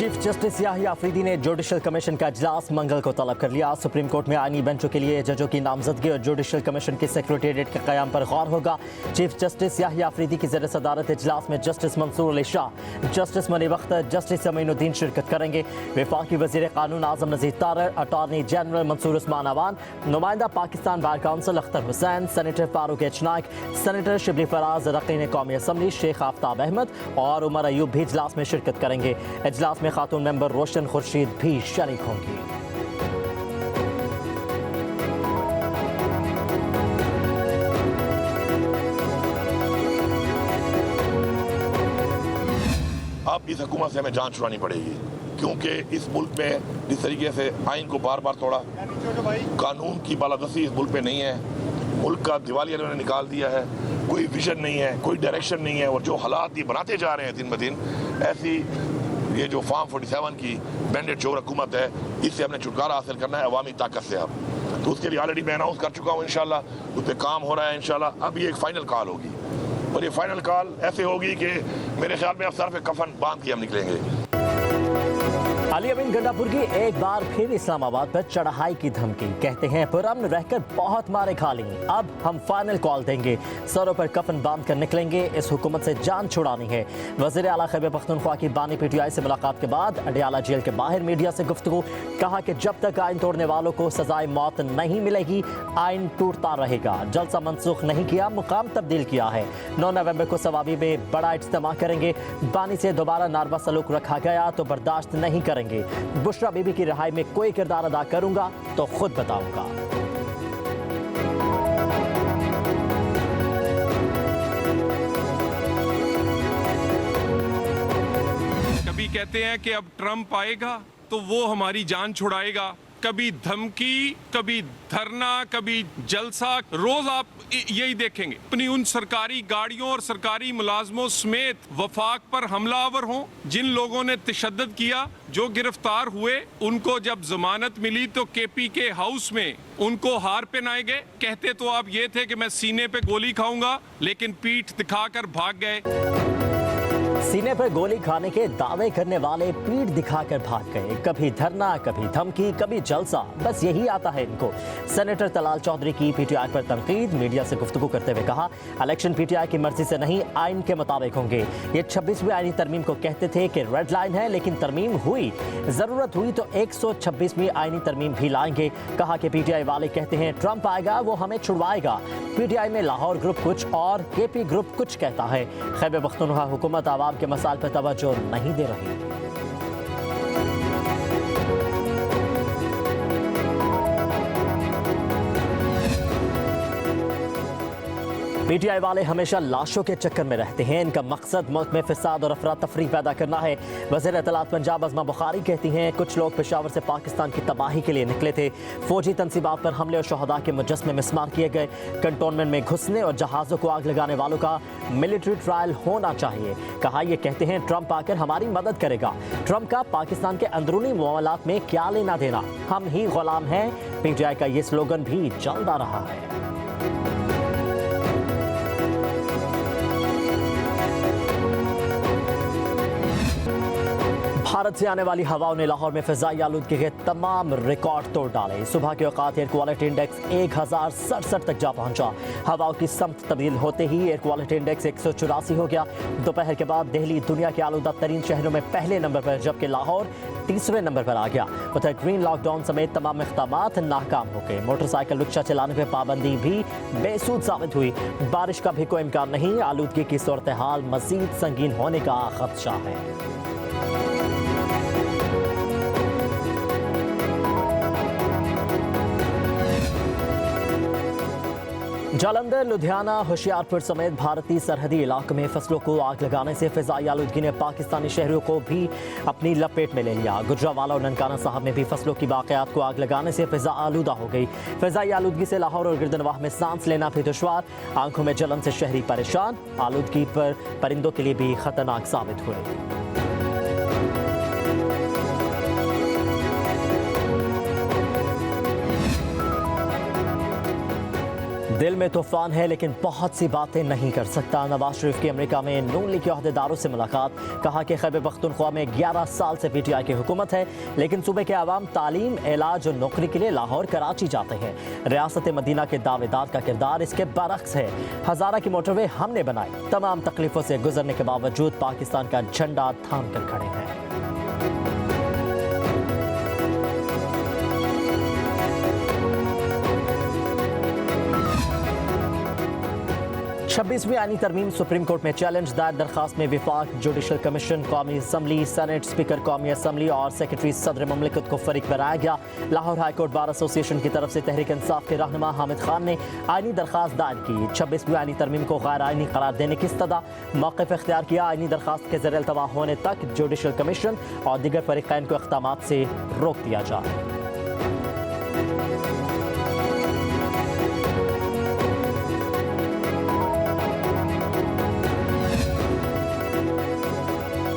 Chief justice Yahya Afridi ने judicial commission का इजलास मंगल को तलब कर लिया। सुप्रीम कोर्ट में आईनी बेंचों के लिए जजों की नामजदगी और जुडिशल कमीशन के सेक्रेटेरिएट के क़याम पर गौर होगा। चीफ जस्टिस याहिया अफरीदी की ज़ेर सदारत इजलास में justice Mansoor Ali Shah, justice Mani Akhtar, justice Aminuddin शिरकत करेंगे। वफाकी वज़ीर क़ानून आज़म नज़ीर तारर, अटॉर्नी जनरल मंसूर उस्मान अवान, नुमाइंदा Pakistan bar council Akhtar Hussain, senator Farooq H Naek, senator Shibli Faraz, रकीन कौमी असम्बली शेख आफ्ताब अहमद और उमर अयूब भी इजलास में शिरकत करेंगे। इजलास में खातून मेंबर रोशन खुर्शीद भी शरीक होंगी। अब इस हुकूमत से हमें जान छुड़ानी पड़ेगी, क्योंकि इस मुल्क में जिस तरीके से आइन को बार बार तोड़ा, कानून की बालादस्ती इस मुल्क पे नहीं है, मुल्क का दिवालिया उन्होंने निकाल दिया है, कोई विजन नहीं है, कोई डायरेक्शन नहीं है, और जो हालात ये बनाते जा रहे हैं दिन ब दिन, ऐसी ये जो फार्म 47 की बैंडेड चोर हुकूमत है, इससे हमने छुटकारा हासिल करना है अवामी ताकत से। अब तो उसके लिए ऑलरेडी मैं अनाउंस कर चुका हूँ, इंशाल्लाह उस पर काम हो रहा है इंशाल्लाह। अब ये एक फाइनल कॉल होगी, और ये फाइनल कॉल ऐसे होगी कि मेरे ख्याल में अब सर पे कफन बांध के हम निकलेंगे। अली अमीन गंडापुर की एक बार फिर इस्लामाबाद पर चढ़ाई की धमकी। कहते हैं पुरअमन रहकर बहुत मारे खा ली, अब हम फाइनल कॉल देंगे, सरों पर कफन बांध कर निकलेंगे, इस हुकूमत से जान छुड़ानी है। वज़ीर आला खैबर पख्तूनख्वा की बानी PTI से मुलाकात के बाद अडियाला जेल के बाहर मीडिया से गुफ्तगू। कहा कि जब तक आइन तोड़ने वालों को सजाए मौत नहीं मिलेगी, आइन टूटता रहेगा। जलसा मनसूख नहीं किया, मुकाम तब्दील किया है। 9 नवंबर को सवाबी में बड़ा इज्तिमा करेंगे। बानी से दोबारा नारवा सलूक रखा गया तो बर्दाश्त नहीं करेंगे। बुशरा बीबी की रिहाई में कोई किरदार अदा करूंगा तो खुद बताऊंगा। कभी कहते हैं कि अब ट्रंप आएगा तो वो हमारी जान छुड़ाएगा, कभी धमकी, कभी धरना, कभी जलसा, रोज आप यही देखेंगे। अपनी उन सरकारी गाड़ियों और सरकारी मुलाजमों समेत वफाक पर हमलावर हों, जिन लोगों ने तशद्दुद किया, जो गिरफ्तार हुए, उनको जब जमानत मिली तो KP के हाउस में उनको हार पहनाए गए। कहते तो आप ये थे कि मैं सीने पे गोली खाऊंगा, लेकिन पीठ दिखाकर भाग गए। सीने पर गोली खाने के दावे करने वाले पीठ दिखाकर भाग गए। कभी धरना, कभी धमकी, कभी जलसा, बस यही आता है इनको। सेनेटर तलाल चौधरी की PTI पर तनकीद। मीडिया से गुफ्तगू करते हुए कहा, इलेक्शन PTI की मर्जी से नहीं, आइन के मुताबिक होंगे। ये 26वीं आईनी तरमीम को कहते थे कि रेड लाइन है, लेकिन तरमीम हुई, जरूरत हुई तो 126वीं आईनी तरमीम भी लाएंगे। कहा कि PTI वाले कहते हैं ट्रंप आएगा, वो हमें छुड़वाएगा। PTI में लाहौर ग्रुप कुछ और KP ग्रुप कुछ कहता है। खैबर पख्तूनख्वा हुकूमत आवाम के मसाइल पर तवज्जो नहीं दे रही। PTI वाले हमेशा लाशों के चक्कर में रहते हैं। इनका मकसद मुल्क में फिसाद और अफरा तफरी पैदा करना है। वज़ीर इत्तलात पंजाब अज़मा बुखारी कहती हैं, कुछ लोग पेशावर से पाकिस्तान की तबाही के लिए निकले थे। फौजी तनसीबात पर हमले और शहदा के मुजस्मे मिस्मार किए गए। कंटोनमेंट में घुसने और जहाज़ों को आग लगाने वालों का मिलिट्री ट्रायल होना चाहिए। कहा, ये कहते हैं ट्रंप आकर हमारी मदद करेगा। ट्रंप का पाकिस्तान के अंदरूनी मामलात में क्या लेना देना, हम ही गुलाम हैं। PTI का ये स्लोगन भी चलता रहा है। भारत से आने वाली हवाओं ने लाहौर में फिजाई आलूदगी के तमाम रिकॉर्ड तोड़ डाले। सुबह के औकात एयर क्वालिटी इंडेक्स 1067 तक जा पहुंचा। हवाओं की समत तब्दील होते ही एयर क्वालिटी इंडेक्स 184 हो गया। दोपहर के बाद दिल्ली दुनिया के आलूदा तरीन शहरों में पहले नंबर पर, जबकि लाहौर तीसरे नंबर पर आ गया। उधर ग्रीन लॉकडाउन समेत तमाम इक़दामात नाकाम हो गए। मोटरसाइकिल रिक्शा चलाने पर पाबंदी भी बेसूद साबित हुई। बारिश का भी कोई इम्कान नहीं। आलूदगी की सूरत हाल मजीद संगीन होने का खदशा है। जालंधर, लुधियाना, होशियारपुर समेत भारतीय सरहदी इलाकों में फसलों को आग लगाने से फिजाई आलूदगी ने पाकिस्तानी शहरों को भी अपनी लपेट में ले लिया। गुजरावाला और ननकाना साहब में भी फसलों की बाक़ियात को आग लगाने से फिजा आलूदा हो गई। फिजाई आलूदगी से लाहौर और गिरदनवाह में सांस लेना भी दुश्वार। आंखों में जलन से शहरी परेशान। आलूदगी पर परिंदों के लिए भी खतरनाक साबित हुई। दिल में तूफान है लेकिन बहुत सी बातें नहीं कर सकता। नवाज शरीफ की अमेरिका में नून लीग के अहदेदारों से मुलाकात। कहा कि खैबर पख्तूनख्वा में 11 साल से पीटीआई की हुकूमत है, लेकिन सूबे के आवाम तालीम, इलाज और नौकरी के लिए लाहौर, कराची जाते हैं। रियासत मदीना के दावेदार का किरदार इसके बरक्स है। हजारा की मोटरवे हमने बनाई। तमाम तकलीफों से गुजरने के बावजूद पाकिस्तान का झंडा थाम कर खड़े हैं। 26वीं आईनी तरमीम सुप्रीम कोर्ट में चैलेंज। दायर दरखास्त में विफाक, जुडिशल कमीशन, कौमी असम्बली, सेनेट, स्पीकर कौमी असम्बली और सेक्रेटरी सदर ममलिकत को फरीक बनाया गया। Lahore high court bar association की तरफ से तहरीक इंसाफ के रहनुमा हामिद खान ने आईनी दरखास्त दायर की। 26वीं आईनी तरमीम को गैर आईनी करार देने की इस्तदा। मौक़िफ़ इख्तियार किया। आईनी दरखास्त के ज़ेर अल्तवा होने तक जुडिशल कमीशन और दीगर फरीक़ैन को इक़दामात से रोक दिया जाए।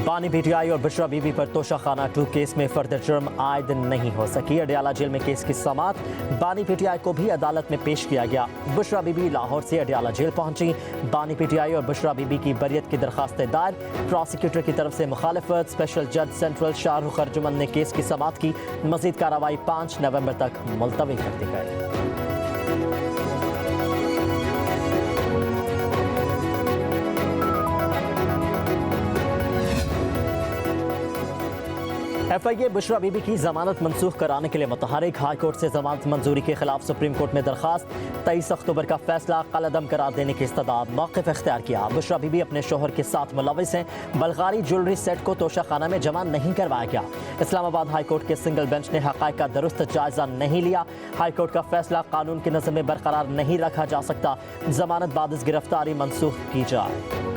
बानी पीटीआई और बुशरा बीबी पर तोशाखाना 2 केस में फर्द जुर्म आयद नहीं हो सकी। अडियाला जेल में केस की समात। बानी पीटीआई को भी अदालत में पेश किया गया। बुशरा बीबी लाहौर से अडियाला जेल पहुंची। बानी पीटीआई और बुशरा बीबी की बरियत की दरखास्तें दायर। प्रोसिक्यूटर की तरफ से मुखालफत। स्पेशल जज सेंट्रल शाहरुख अर्जुमन ने केस की समात की। मजीद कार्रवाई 5 नवंबर तक मुलतवी कर दी गई। FIA बुशरा बीबी की जमानत मनसूख कराने के लिए मुतहरिक। हाई कोर्ट से जमानत मंजूरी के खिलाफ सुप्रीम कोर्ट में दरखास्त। 23 अक्टूबर का फैसला कलअदम करार देने की इस्तदा। मौक़िफ़ इख्तियार किया। बुशरा बीबी अपने शोहर के साथ मुलविस हैं। बल्गारी ज्वेलरी सेट को तोशाखाना में जमा नहीं करवाया गया। इस्लामाबाद हाई कोर्ट के सिंगल बेंच ने हक़ाइक़ का दुरुस्त जायजा नहीं लिया। हाई कोर्ट का फैसला कानून के नज़र में बरकरार नहीं रखा जा सकता। जमानत बाद गिरफ्तारी मनसूख की जाए।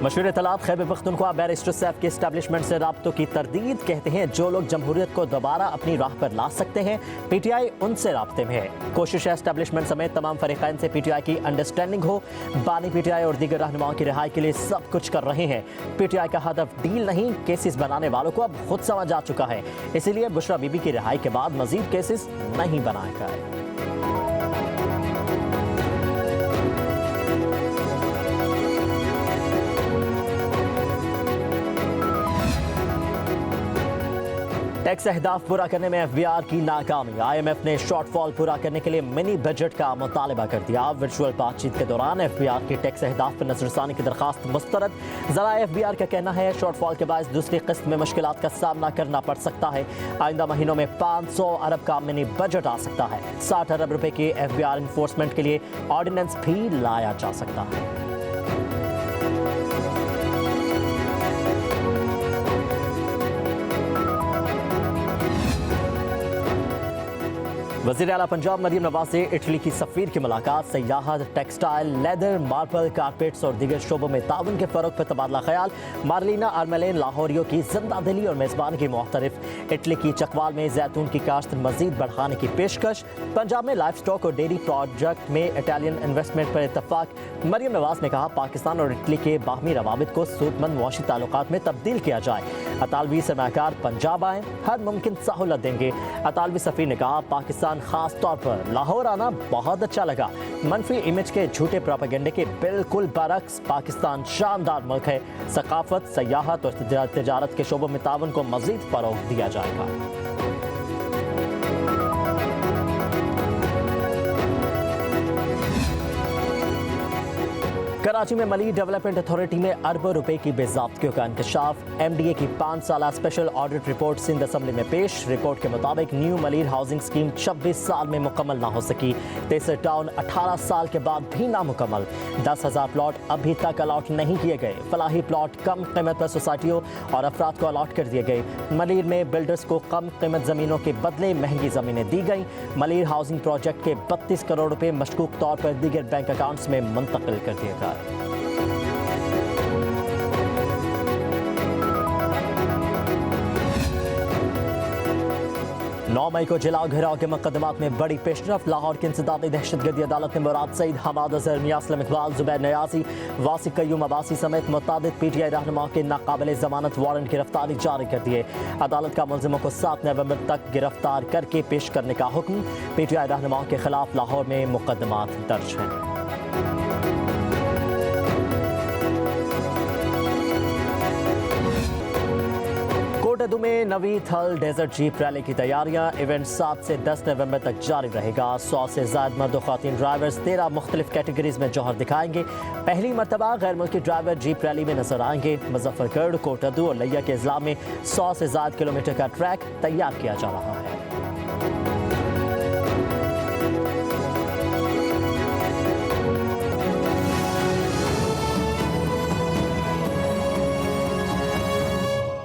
मशहूर इत्तलात खैबर पख्तूनख्वा बैरिस्टर सैफ के इस्टेब्लिशमेंट से राब्तों की तरदीद। कहते हैं जो लोग जमहूरियत को दोबारा अपनी राह पर ला सकते हैं, पीटीआई उनसे राब्ते में है। कोशिश है इस्टेब्लिशमेंट समेत तमाम फरीक़ैन से पीटीआई की अंडरस्टैंडिंग हो। बानी पीटीआई और दीगर रहनुमाओं की रिहाई के लिए सब कुछ कर रहे हैं। पीटीआई का हदफ डील नहीं, केसेस बनाने वालों को अब खुद समझ आ चुका है। इसीलिए बुशरा बीबी की रिहाई के बाद मजीद केसेस नहीं बनाए गए। टैक्स अहदाफ पूरा करने में एफबीआर की नाकामी। IMF ने शॉर्टफॉल पूरा करने के लिए मिनी बजट का मुतालबा कर दिया। वर्चुअल बातचीत के दौरान एफबीआर की टैक्स अहदाफ पर नजरसानी की दरखास्त मुस्तरद। जरा एफबीआर का कहना है शॉर्टफॉल के बायस दूसरी किस्त में मुश्किलात का सामना करना पड़ सकता है। आइंदा महीनों में 500 अरब का मिनी बजट आ सकता है। 60 अरब रुपए की एफबीआर इन्फोर्समेंट के लिए ऑर्डिनेंस भी लाया जा सकता है। वज़ीर आला पंजाब मरियम नवाज से इटली की सफ़ीर की मुलाकात। सयाहत, टेक्सटाइल, लेदर, मार्बल, कारपेट्स और दीगर शोबों में ताउन के फ़रोग़ पर तबादला ख्याल। मार्लिना आर्मेलेन लाहौरियों की जिंदा दिली और मेज़बानी की मुख्तलिफ। इटली की चकवाल में जैतून की काश्त मज़ीद बढ़ाने की पेशकश। पंजाब में लाइफ स्टॉक और डेयरी प्रोजेक्ट में इटालियन इन्वेस्टमेंट पर इत्तफाक। मरियम नवाज ने कहा पाकिस्तान और इटली के बाहमी रवाबित को सूदमंद मुआशी ताल्लुकात में तब्दील किया जाए। अतालवी सरमाकार पंजाब आए, हर मुमकिन सहूलत देंगे। अतालवी सफ़ीर ने कहा पाकिस्तान खास तौर पर लाहौर आना बहुत अच्छा लगा। मनफी इमेज के झूठे प्रोपेगेंडे के बिल्कुल बरक्स पाकिस्तान शानदार मुल्क है। सकाफत, सयाहत और तिजारत के शोबों में ताउन को मजीद फरोग दिया जाएगा। कराची में मलिर डेवलपमेंट अथॉरिटी में अरबों रुपए की बेज़ाब्तियों का इंकशाफ। MDA की 5 साला special audit report Sindh assembly में पेश। रिपोर्ट के मुताबिक न्यू मलिर हाउसिंग स्कीम 26 साल में मुकम्मल ना हो सकी। तेसर टाउन 18 साल के बाद भी नामुकम्मल। 10,000 प्लॉट अभी तक अलॉट नहीं किए गए। फलाही प्लॉट कम कीमत पर सोसाइटियों और अफराद को अलॉट कर दिए गए। मलिर में बिल्डर्स को कम कीमत ज़मीनों के बदले महंगी ज़मीनें दी गई। मलिर हाउसिंग प्रोजेक्ट के 32 करोड़ रुपए मशकूक तौर पर दीगर बैंक अकाउंट्स में मुंतकिल कर दिए गए। 9 मई को जलाओ घिराव के मुकदमात में बड़ी पेशरफ। लाहौर की इंसदादी दहशतगर्दी अदालत ने मुराद सईद, हमाद अजहर, मियां असलम इकबाल, जुबैर नयाजी, वासिक कयूम अब्बासी समेत मुताबिद PTI रहनुमा के नाकाबिले जमानत वारंट गिरफ्तारी जारी कर दिए। अदालत का मुलजिमों को 7 नवंबर तक गिरफ्तार करके पेश करने का हुक्म। PTI रहनुमाओं के खिलाफ लाहौर में मुकदमात दर्ज हैं। कोटदू में नवी थल डेजर्ट जीप रैली की तैयारियां। इवेंट 7 से 10 नवंबर तक जारी रहेगा। 100 से ज्यादा मर्द और ख्वातीन ड्राइवर्स 13 मुख्तलिफ कैटेगरीज में जौहर दिखाएंगे। पहली मरतबा गैर मुल्की ड्राइवर जीप रैली में नजर आएंगे। मुजफ्फरगढ़, कोटदू और लिया के अजला में 100 से ज्यादा किलोमीटर का ट्रैक तैयार किया जा रहा है।